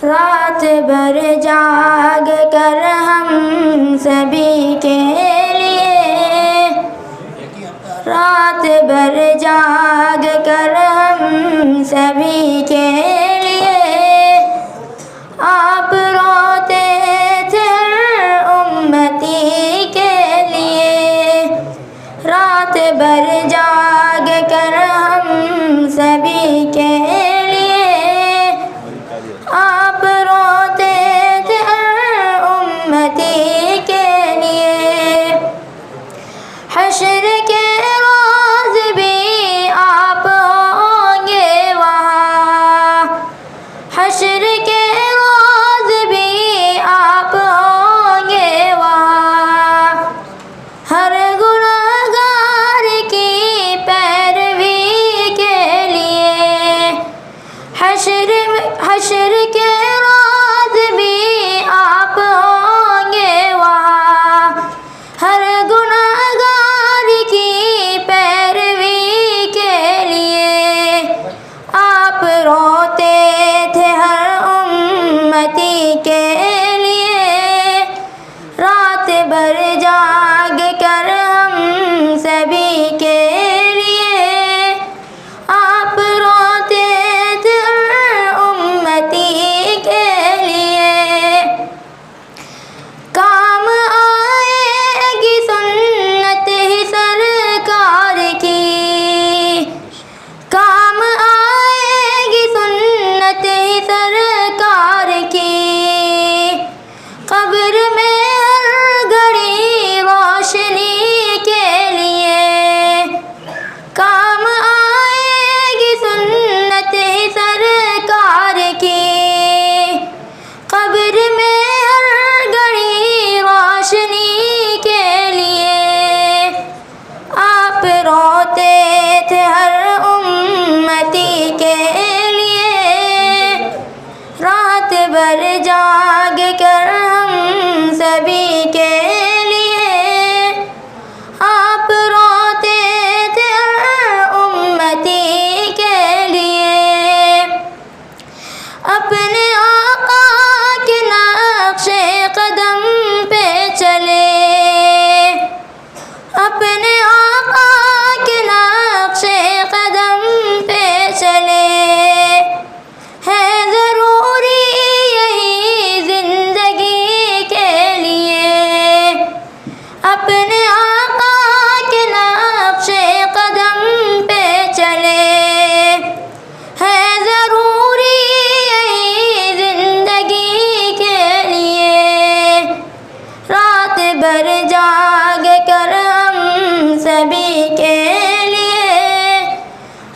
رات بھر جاگ کر ہم سبھی کے لیے، رات بھر جاگ کر ہم سبھی کے لیے آپ روتے تھے ہر امتی کے لیے، رات بھر جاگ کر ہم سبھی کے لیے آپ روتے تھے ہر امتی کے لیے۔ حشر کے روز بھی آپ ہوں گے وہاں، حشر کے روز بھی آپ ہوں گے وہاں، ہر گنہگار کی پیروی کے لیے۔ حشر کے روز بھی آپ ہوں گے وہاں، ہر گنہگار کی پیروی کے لیے آپ روتے تھے ہر امتی کے لیے، رات بھر جاگ کر ہم سبھی کے لیے آپ روتے تھے ہر امتی کے لیے۔ کام آئے گی سنت ہی سرکار کی، کام آئے گی سنت ہی سرکار کی، قبر میں ہر گھڑی روشنی کے لیے۔ کام آئے گی سنت ہی سرکار کی، قبر میں ہر گھڑی روشنی کے لیے آپ روتے تھے ہر امتی کے لیے، رات بھر جاگ کر ہم سبھی کے لیے آپ روتے تھے ہر امتی کے لیے۔ اپنے آقا کے نقش قدم پہ چلے، اپنے آقا کے نقش قدم پہ چلے، ہے ضروری یہی زندگی کے لیے۔ اپنے آقا کے نقش قدم پہ چلے، ہے ضروری یہی زندگی کے لیے، رات بھر جاگ کر ہم سبھی کے لیے،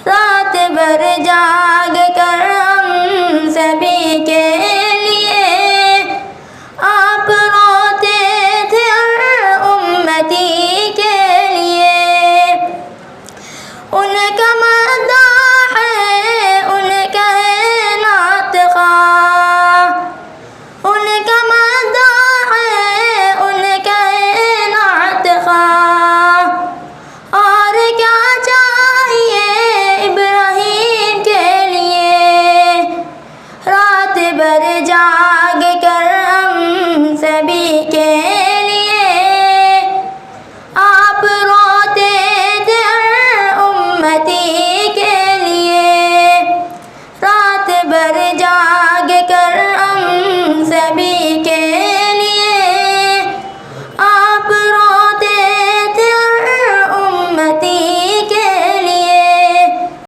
رات بھر جاگ کر ہم سبھی کے لیے آپ روتے تھے ہر امتی کے لیے۔ ان کا مداح ہے، ان کا ہے نعت خواہ، ان کا مداح ہے، ان کا ہے نعت خواہ، اور کیا چاہیے ابراہیم کے لیے، رات بھر جاگ کر